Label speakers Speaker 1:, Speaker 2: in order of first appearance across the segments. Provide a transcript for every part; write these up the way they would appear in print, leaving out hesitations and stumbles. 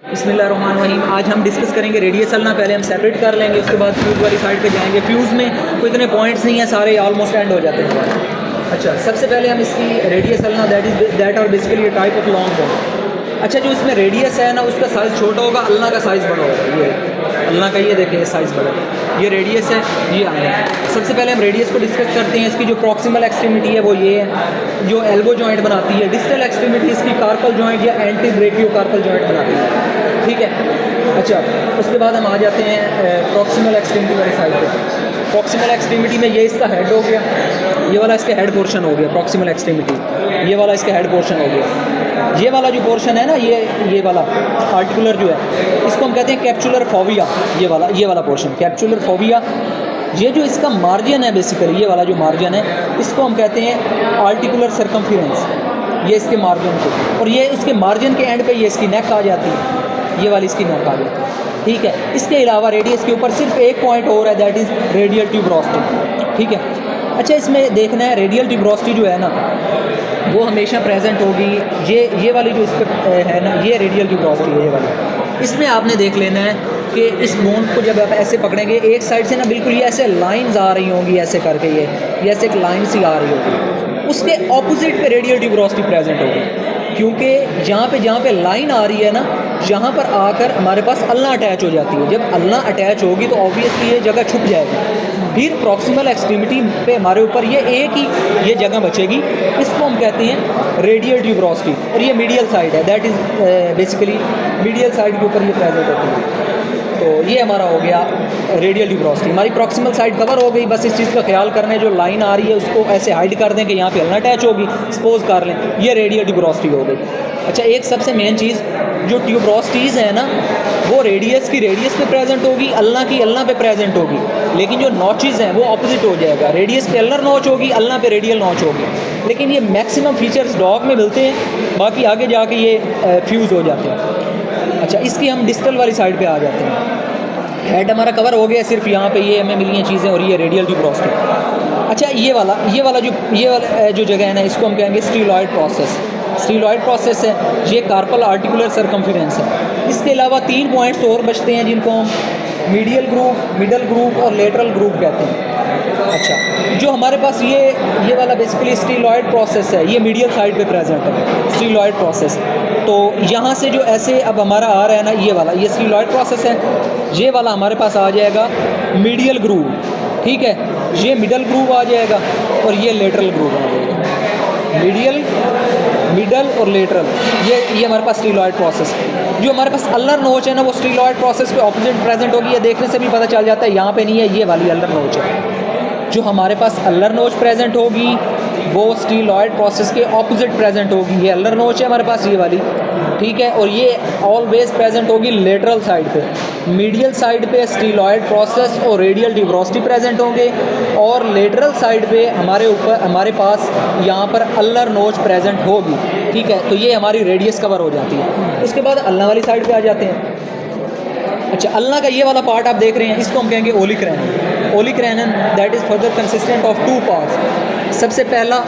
Speaker 1: बिस्मिल्लाहिर्रहमानिर्रहीम। आज हम डिस्कस करेंगे रेडियस अल्ना। पहले हम सेपरेट कर लेंगे, उसके बाद फ्यूज़ वाली साइड पे जाएंगे। फ्यूज़ में कोई इतने पॉइंट्स नहीं है, सारे ऑलमोस्ट एंड हो जाते हैं। अच्छा, सबसे पहले हम इसकी रेडियस अल्ना that are basically type of long bond. अच्छा, जो इसमें रेडियस है ना, उसका साइज़ छोटा होगा, अल्ना का साइज़ बड़ा होगा। ये अल्ना का ये देखें साइज़ बड़ा है, ये रेडियस है, ये आया है। सबसे पहले हम रेडियस को डिस्कस करते हैं। इसकी जो प्रॉक्सिमल एक्सट्रीमिटी है वो ये है, जो एल्बो जॉइंट बनाती है। डिस्टल एक्सट्रीमिटी इसकी कार्पल जॉइंट या एंटी ब्रेकियो कार्पल जॉइंट बनाती है, ठीक है। अच्छा, उसके बाद हम आ जाते हैं प्रॉक्सिमल एक्सट्रीमिटी वाली साइड पे। प्रॉक्सिमल एक्सट्रीमिटी में ये इसका हेड हो गया, ये वाला इसका हेड पोर्शन हो गया प्रॉक्सिमल एक्सट्रीमिटी, ये वाला इसका हेड पोर्शन हो गया। ये वाला जो पोर्शन है ना, ये वाला आर्टिकुलर जो है, इसको हम कहते हैं कैप्चुलर फोविया। ये वाला पोर्शन कैप्चुलर फोविया। ये जो इसका मार्जिन है बेसिकली, ये वाला जो मार्जिन है, इसको हम कहते हैं आर्टिकुलर सर्कमफ्रेंस। ये इसके मार्जिन को, और ये उसके मार्जिन के एंड पे ये इसकी नेक आ जाती है, ये वाली इसकी नेक आ जाती है, ठीक है। इसके अलावा रेडियस के ऊपर सिर्फ एक पॉइंट और है, दैट इज़ रेडियल ट्यूबरोसिटी, ठीक है। अच्छा, इसमें देखना है रेडियल ट्यूबरोसिटी जो है ना, वो हमेशा प्रेजेंट होगी। ये वाली जो इस पर है ना, ये रेडियल ट्यूबरोसिटी है, ये वाली। इसमें आपने देख लेना है कि इस बोन को जब आप ऐसे पकड़ेंगे, एक साइड से ना बिल्कुल ये ऐसे लाइंस आ रही होंगी, ऐसे करके ये ऐसे एक लाइन सी आ रही होगी। उसके ऑपोजिट पे रेडियल ट्यूबरोसिटी प्रेजेंट होगी, क्योंकि जहाँ पे लाइन आ रही है ना, यहाँ पर आकर हमारे पास अल्ना अटैच हो जाती है। जब अल्ना अटैच होगी तो ऑब्वियसली ये जगह छुप जाएगी। फिर प्रॉक्सिमल एक्सट्रीमिटी पे हमारे ऊपर ये एक ही ये जगह बचेगी, इसको हम कहते हैं रेडियल ट्यूबरोसिटी। और ये मीडियल साइड है, that is basically medial side के ऊपर ये प्रेजेंट होती है। तो ये हमारा हो गया रेडियल ट्यूबरोसिटी। हमारी प्रॉक्सिमल साइड कवर हो गई। बस इस चीज़ का ख्याल करना है, जो लाइन आ रही है उसको ऐसे हाइड कर दें कि यहाँ पे अल्ना अटैच होगी, सपोज कर लें, ये रेडियल ट्यूबरोसिटी हो गई। अच्छा, एक सबसे मेन चीज़, जो ट्यूबरोसिटीज़ है ना, वो रेडियस की रेडियस पे प्रेजेंट होगी, अल्ना की अल्ना पे प्रेजेंट होगी। लेकिन जो नॉचेज़ हैं वो ऑपोजिट हो जाएगा, रेडियस पे अल्नर नॉच होगी, अल्ना पे रेडियल नॉच होगी। लेकिन ये मैक्सिमम फीचर्स डॉग में मिलते हैं, बाकी आगे जाके ये फ्यूज़ हो जाते हैं। अच्छा, इसकी हम डिस्टल वाली साइड पे आ जाते हैं। हेड हमारा कवर हो गया, सिर्फ यहाँ पे ये हमें मिली हैं चीज़ें, और ये रेडियल ट्यूबरोसिटी। अच्छा, ये वाला जो जगह है ना, इसको हम कहेंगे स्टीलॉयड प्रोसेस। स्टीलॉयड प्रोसेस है, ये कार्पल आर्टिकुलर सर्कमफ्रेंस है। इसके अलावा 3 पॉइंट्स और बचते हैं, जिनको हम मीडियल ग्रूव, मिडल ग्रूव और लेटरल ग्रूव कहते हैं। अच्छा, जो हमारे पास ये वाला बेसिकली स्टीलॉयड प्रोसेस है, ये मीडियल साइड पे प्रेजेंट है, स्टीलॉयड प्रोसेस। तो यहाँ से जो ऐसे अब हमारा आ रहा है ना, ये स्टीलॉयड प्रोसेस है। ये वाला हमारे पास आ जाएगा मीडियल ग्रूव, ठीक है। ये मिडल ग्रूव आ जाएगा, और ये लेटरल ग्रूव आ जाएगा। मीडियल, मिडल और लेटरल, ये हमारे पास स्टीलॉयड प्रोसेस। जो हमारे पास अल्नर नोच है ना, वो स्टीलॉयड प्रोसेस के ऑपोजिट प्रेजेंट होगी। ये देखने से भी पता चल जाता है, यहाँ पे नहीं है, ये वाली अल्नर नोच है। जो हमारे पास अल्नर नोच प्रेजेंट होगी, वो स्टीलॉयड प्रोसेस के ऑपोजिट प्रेजेंट होगी। ये अल्नर नोच है हमारे पास, ये वाली, ठीक है। और ये ऑलवेज प्रेजेंट होगी लेटरल साइड पे। मीडियल साइड पे स्टीलॉयड प्रोसेस और रेडियल ट्यूबरोसिटी प्रेजेंट होंगे, और लेटरल साइड पे हमारे पास यहाँ पर अल्नर नोच प्रेजेंट होगी, ठीक है। तो ये हमारी रेडियस कवर हो जाती है। उसके बाद अल्ना वाली साइड पे आ जाते हैं। अच्छा, अल्ना का ये वाला पार्ट आप देख रहे हैं, इसको हम कहेंगे ओलिक रेनन। ओलिक रेनन that is further consistent of 2 parts. सबसे पहला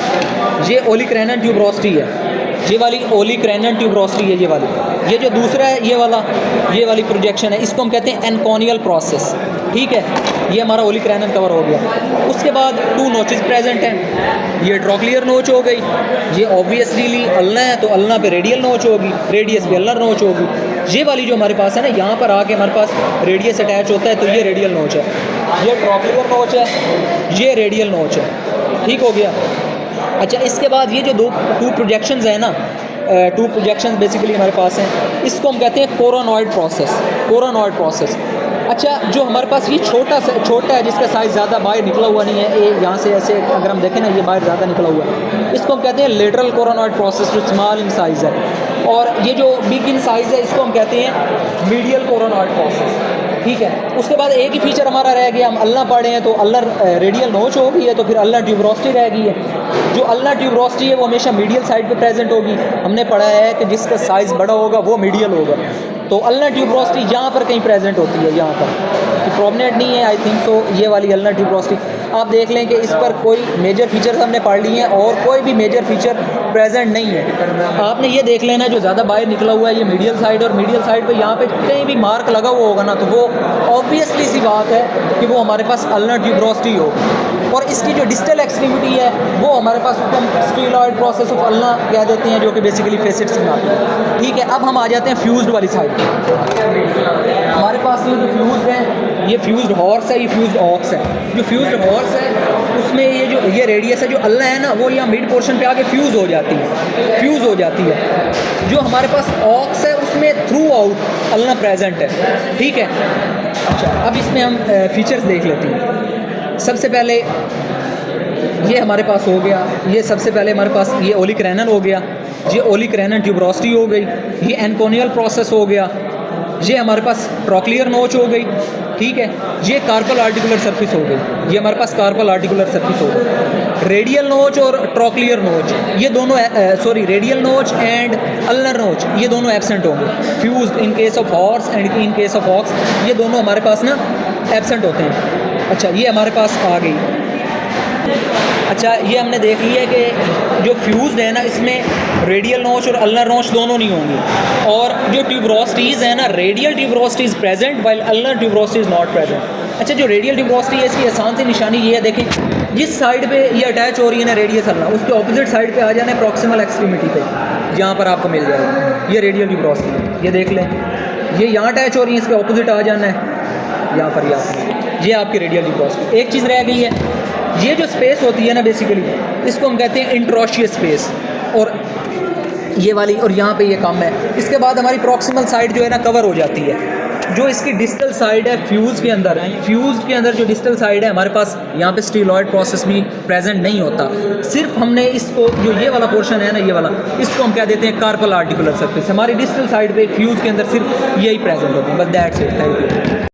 Speaker 1: ये ओलिक रेनन ट्यूबरोसिटी है, ये वाली ओलिक रेनन ट्यूबरोसिटी है, ये वाली। ये जो दूसरा है, ये वाली प्रोजेक्शन है, इसको हम कहते हैं एनकोनियल प्रोसेस, ठीक है। ये हमारा ओलिक रेनन कवर हो गया। उसके बाद 2 नोचेस प्रेजेंट हैं। ये ट्रोक्लियर नोच हो गई, ये ऑब्वियसली अल्ना है तो अल्ना पे रेडियल नोच होगी, रेडियस पे अल्नर नोच होगी। ये वाली जो हमारे पास है ना, यहाँ पर आके हमारे पास रेडियस अटैच होता है, तो ये रेडियल नोच है। ये ट्रोक्लियर नोच है, ये रेडियल नोच है, ठीक हो गया। अच्छा, इसके बाद ये जो 2 प्रोजेक्शंस हैं ना, 2 प्रोजेक्शंस बेसिकली हमारे पास हैं, इसको हम कहते हैं कोरोनॉइड प्रोसेस। Coronoid process. अच्छा, जो हमारे पास ये छोटा है, जिसका साइज़ ज़्यादा बाहर निकला हुआ नहीं है, ये यहाँ से ऐसे अगर हम देखें ना, ये बाहर ज़्यादा निकला हुआ है, इसको हम कहते हैं लेटरल कोरोनॉइड प्रोसेस, जो स्मॉल इन साइज़ है। और ये जो बिग इन साइज़ है, इसको हम कहते हैं मीडियल कोरोनॉइड प्रोसेस, ठीक है। उसके बाद एक ही फीचर हमारा रह गया, हम अल्ना पढ़े हैं तो अल्नर रेडियल नोच हो गई है, तो फिर अल्नर ट्यूबरोसिटी रह गई है। जो अल्नर ट्यूबरोसिटी है वो हमेशा मीडियल साइड पे प्रेजेंट होगी। हमने पढ़ा है कि जिसका साइज़ बड़ा होगा वो मीडियल होगा। तो अल्नर ट्यूबरोसिटी यहाँ पर कहीं प्रेजेंट होती है, यहाँ पर प्रोमिनेंट नहीं है, आई थिंक सो। ये वाली अल्नर ट्यूबरोसिटी आप देख लें कि इस पर कोई मेजर फीचर्स हमने पढ़ लिए हैं और कोई भी मेजर फीचर प्रेजेंट नहीं है। आपने ये देख लेना जो ज़्यादा बाहर निकला हुआ है ये मीडियल साइड, और मीडियल साइड पे यहाँ पे कहीं भी मार्क लगा हुआ होगा ना, तो वो ऑब्वियसली सी बात है कि वो हमारे पास अल्नर ट्यूबरोसिटी हो। और इसकी जो डिस्टल एक्सट्रीमिटी है वो हमारे पास उसको हम स्टीलॉयड प्रोसेस ऑफ अल्नर कह देते हैं, जो कि बेसिकली फेसेट्स में आती है। ठीक है, अब हम आ जाते हैं फ्यूज्ड वाली साइड पे। हमारे पास ये जो फ्यूज्ड है ये फ्यूज्ड हॉर्स है, ये फ्यूज्ड ऑक्स है। जो फ्यूज्ड हॉर्स है उसमें ये जो ये रेडियस है जो अल्नर है ना वो यहाँ मिड पोर्शन पे आके फ्यूज़ हो जाती है। जो हमारे पास ऑक्स है उसमें थ्रू आउट अल्नर प्रेजेंट है। ठीक है, अच्छा अब इसमें हम फीचर्स देख लेते हैं। सबसे पहले ये हमारे पास हो गया, ये सबसे पहले हमारे पास ये ओलिक रेनन हो गया, ये ओलिक रेनन ट्यूबरोसिटी हो गई, ये एनकोनियल प्रोसेस हो गया, ये हमारे पास ट्रोक्लियर नोच हो गई। ठीक है, ये कार्पल आर्टिकुलर सरफेस हो गई, ये हमारे पास कार्पल आर्टिकुलर सरफेस हो गई। रेडियल नोच और ट्रोक्लियर नोच ये दोनों रेडियल नोच एंड अल्नर नोच ये दोनों एब्सेंट होंगे। Fused in case of horse and in case of aux ये दोनों हमारे पास ना एब्सेंट होते हैं। अच्छा ये हमारे पास आ गई। अच्छा ये हमने देख लिया कि जो फ्यूज्ड है ना इसमें रेडियल नोच और अल्नर नोच दोनों नहीं होंगी, और जो ट्यूबरोसिटीज़ है ना radial tuberosity is present while ulnar tuberosity is not present. अच्छा जो रेडियल ट्यूबरोसिटी है इसकी आसान सी निशानी ये है, देखें जिस साइड पे ये अटैच हो रही है ना रेडियस अल्नर उसके ऑपोजिट साइड पे आ जाना है प्रॉक्सिमल एक्सट्रीमिटी पे, यहाँ पर आपको मिल जाएगा ये रेडियल ट्यूबरोसिटी। ये देख लें ये यहाँ अटैच हो रही है, इसके ऑपोजिट आ जाना है यहाँ पर, ये आपकी रेडियल ट्यूबरोसिटी। एक चीज़ रह गई है, ये जो स्पेस होती है ना बेसिकली इसको हम कहते हैं इंट्रोशियस स्पेस, और ये वाली और यहाँ पे ये कम है। इसके बाद हमारी प्रॉक्सिमल साइड जो है ना कवर हो जाती है। जो इसकी डिस्टल साइड है फ्यूज़ के अंदर जो डिस्टल साइड है हमारे पास यहाँ पे स्टीलॉयड प्रोसेस भी प्रेजेंट नहीं होता। सिर्फ हमने इसको जो ये वाला पोर्शन है ना ये वाला इसको हम क्या देते हैं कार्पल आर्टिकुलर सरफेस। हमारी डिस्टल साइड पे फ्यूज़ के अंदर सिर्फ यही प्रेजेंट होती है, बस दैट्स इट। Thank you.